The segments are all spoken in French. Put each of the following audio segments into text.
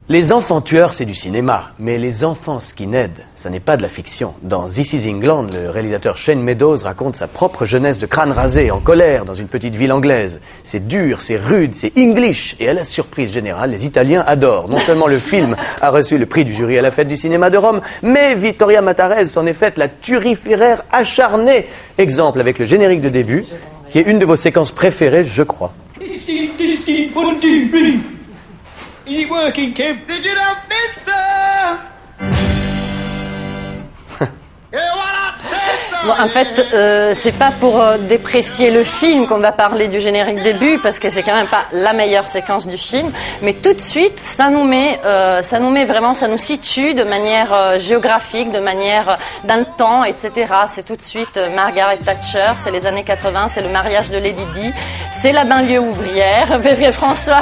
Les enfants tueurs, c'est du cinéma, mais les enfants skinhead, ça n'est pas de la fiction. Dans This is England, le réalisateur Shane Meadows raconte sa propre jeunesse de crâne rasé, en colère, dans une petite ville anglaise. C'est dur, c'est rude, c'est English, et à la surprise générale, les Italiens adorent. Non seulement le film a reçu le prix du jury à la fête du cinéma de Rome, mais Vittoria Matarese s'en est faite la turiféraire acharnée. Exemple avec le générique de début, qui est une de vos séquences préférées, je crois. Is it working, Kev? Pick it up, mister! Bon, en fait, c'est pas pour déprécier le film qu'on va parler du générique début, parce que c'est quand même pas la meilleure séquence du film, mais tout de suite, ça nous met vraiment, ça nous situe de manière géographique, de manière dans le temps, etc. C'est tout de suite Margaret Thatcher, c'est les années 80, c'est le mariage de Lady Di, c'est la banlieue ouvrière. Mais François,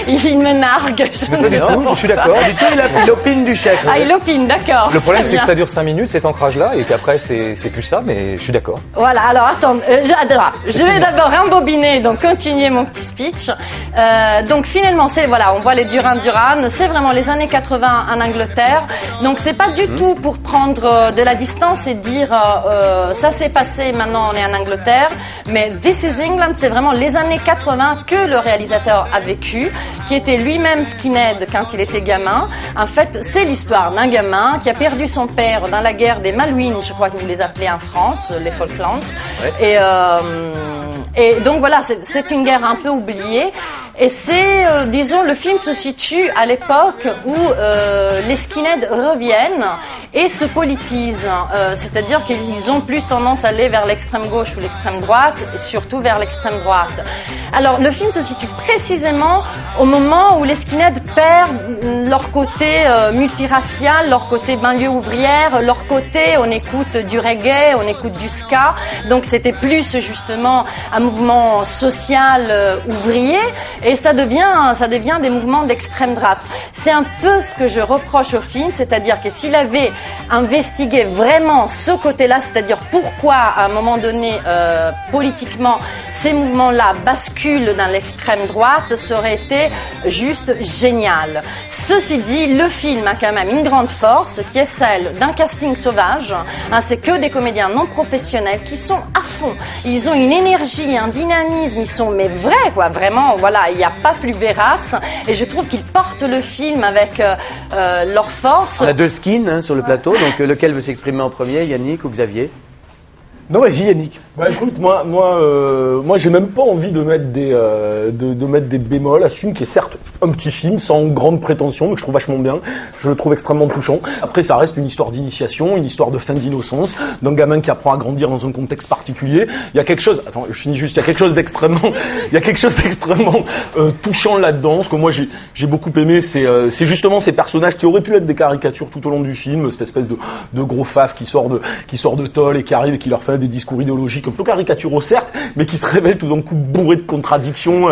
il me nargue. Je suis d'accord. Du tout, il opine du chef. Ah, il opine, d'accord. Le problème, c'est que ça dure 5 minutes, cet ancrage-là, et qu'après, c'est plus ça, mais je suis d'accord. Voilà, alors attends, je vais d'abord rembobiner, donc continuer mon petit speech. Donc finalement, on voit les Duran Duran, c'est vraiment les années 80 en Angleterre. Donc c'est pas du tout pour prendre de la distance et dire ça s'est passé, maintenant on est en Angleterre. Mais This is England, c'est vraiment les années 80 que le réalisateur a vécu, qui était lui-même skinhead quand il était gamin. En fait, c'est l'histoire d'un gamin qui a perdu son père dans la guerre des Malouines, je crois qu'ils les appelaient en France, les Falklands. Ouais. Et donc voilà, c'est une guerre un peu oubliée. Et c'est, disons, le film se situe à l'époque où les skinheads reviennent et se politisent. C'est-à-dire qu'ils ont plus tendance à aller vers l'extrême gauche ou l'extrême droite, et surtout vers l'extrême droite. Alors, le film se situe précisément au moment où les skinheads perdent leur côté multiracial, leur côté banlieue ouvrière, leur côté on écoute du reggae, on écoute du ska. Donc, c'était plus justement un mouvement social ouvrier. Et ça devient des mouvements d'extrême droite. C'est un peu ce que je reproche au film, c'est-à-dire que s'il avait investigué vraiment ce côté-là, c'est-à-dire pourquoi à un moment donné, politiquement, ces mouvements-là basculent dans l'extrême droite, ça aurait été juste génial. Ceci dit, le film a quand même une grande force, qui est celle d'un casting sauvage. C'est que des comédiens non professionnels qui sont à fond. Ils ont une énergie, un dynamisme, ils sont vrais, quoi, vraiment, voilà. Il n'y a pas plus vérace et je trouve qu'ils portent le film avec leur force. On a deux skins sur le plateau, donc lequel veut s'exprimer en premier, Yannick ou Xavier? Non, vas-y Yannick. Bah écoute, moi j'ai même pas envie de mettre des bémols à ce film qui est certes un petit film sans grande prétention, mais que je trouve vachement bien. Je le trouve extrêmement touchant. Après, ça reste une histoire d'initiation, une histoire de fin d'innocence, d'un gamin qui apprend à grandir dans un contexte particulier. Il y a quelque chose, attends, je finis juste, il y a quelque chose d'extrêmement touchant là-dedans. Ce que moi j'ai beaucoup aimé, c'est justement ces personnages qui auraient pu être des caricatures tout au long du film, cette espèce de gros faf qui sort de tôle et qui arrive et qui leur fait des discours idéologiques un peu caricaturaux certes, mais qui se révèlent tout d'un coup bourrés de contradictions,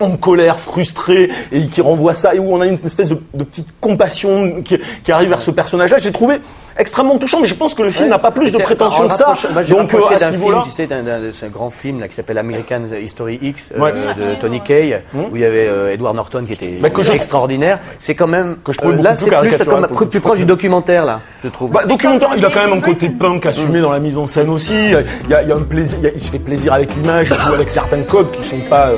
en colère, frustrés, et qui renvoient ça, et où on a une espèce de petite compassion qui arrive vers ce personnage-là. J'ai trouvé extrêmement touchant, mais je pense que le film n'a pas plus de prétention que ça. Donc à ce niveau-là, tu sais, c'est un grand film là qui s'appelle American History X de Tony Kaye, où il y avait Edward Norton qui était extraordinaire. C'est quand même que je trouve là, c'est plus proche du documentaire là, je trouve. Documentaire, il a quand même un côté punk assumé dans la mise en scène aussi. Il y a un plaisir, il se fait plaisir avec l'image, il joue avec certains codes qui sont pas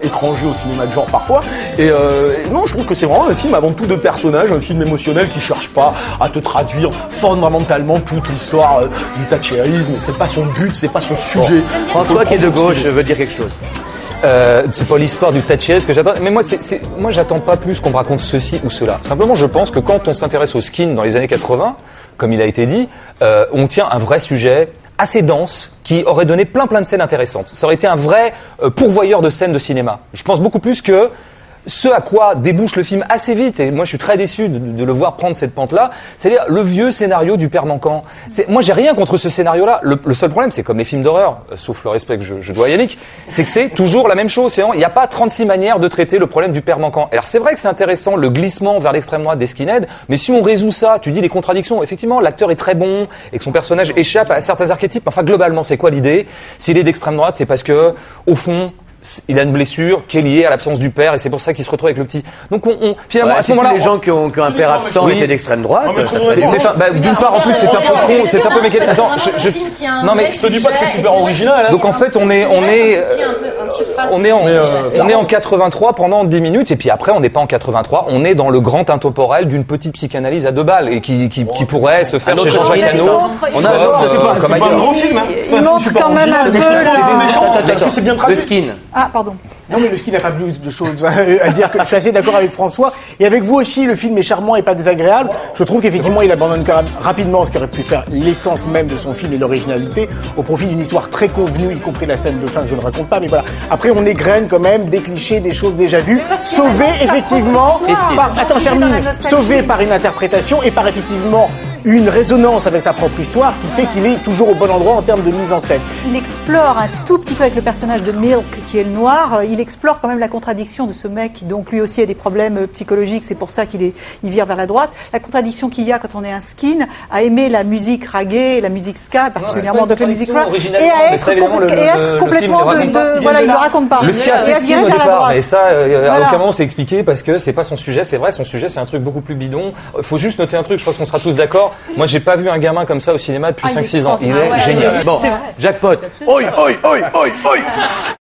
étrangers au cinéma de genre parfois. Et non, je trouve que c'est vraiment un film avant tout de personnages, un film émotionnel qui cherche pas à te traduire fondamentalement toute l'histoire du thatchérisme. C'est pas son but, c'est pas son sujet. François qui est de gauche veut dire quelque chose. C'est pas l'histoire du thatchérisme que j'attends. Mais moi, j'attends pas plus qu'on me raconte ceci ou cela. Simplement, je pense que quand on s'intéresse au skin dans les années 80, comme il a été dit, on tient un vrai sujet assez dense qui aurait donné plein de scènes intéressantes. Ça aurait été un vrai pourvoyeur de scènes de cinéma. Je pense beaucoup plus que ce à quoi débouche le film assez vite, et moi je suis très déçu de le voir prendre cette pente-là, c'est-à-dire le vieux scénario du père manquant. Moi j'ai rien contre ce scénario-là. Le seul problème, c'est comme les films d'horreur, sauf le respect que je dois à Yannick, c'est que c'est toujours la même chose. Il n'y a pas 36 manières de traiter le problème du père manquant. Alors c'est vrai que c'est intéressant le glissement vers l'extrême droite des skinheads, mais si on résout ça, tu dis les contradictions, effectivement l'acteur est très bon et que son personnage échappe à certains archétypes, enfin globalement c'est quoi l'idée? S'il est d'extrême droite, c'est parce que, au fond, il a une blessure qui est liée à l'absence du père et c'est pour ça qu'il se retrouve avec le petit. Donc finalement à ce moment-là, les gens qui ont un père absent oui. étaient d'extrême droite. D'une part, en plus, c'est un peu con, c'est un peu mécanique. Attends, non mais je te dis pas que c'est super original. Hein. Donc en fait, on est en 83 pendant 10 minutes et puis après, on n'est pas en 83, on est dans le grand intemporel d'une petite psychanalyse à 2 balles et qui pourrait se faire chez Jean-Jacques Hano. On a c'est pas un gros film. Il manque quand même un peu Est-ce que c'est bien traduit? Le skin. Ah, pardon. Non, mais le ski n'a pas plus de choses à dire que je suis assez d'accord avec François. Et avec vous aussi, le film est charmant et pas désagréable. Je trouve qu'effectivement, il abandonne quand même rapidement ce qui aurait pu faire l'essence même de son film et l'originalité au profit d'une histoire très convenue, y compris la scène de fin que je ne raconte pas. Mais voilà. Après, on égrène quand même des clichés, des choses déjà vues, sauvées effectivement par, attends, je termine, sauvées par une interprétation et par effectivement une résonance avec sa propre histoire qui fait qu'il est toujours au bon endroit en termes de mise en scène. Il explore un tout petit peu avec le personnage de Milk qui est le noir, il explore quand même la contradiction de ce mec qui donc lui aussi a des problèmes psychologiques, c'est pour ça il vire vers la droite, la contradiction qu'il y a quand on est un skin à aimer la musique reggae, la musique ska, particulièrement donc la musique rock, et à être complètement voilà, il ne le raconte pas. Le ska c'est skin au départ, mais ça à aucun moment c'est expliqué parce que c'est pas son sujet, c'est vrai, son sujet c'est un truc beaucoup plus bidon. Faut juste noter un truc, je pense qu'on sera tous d'accord. Moi, j'ai pas vu un gamin comme ça au cinéma depuis 5-6 ans. Il est génial. Bon, jackpot. Oi, oi, oi, oi, oi.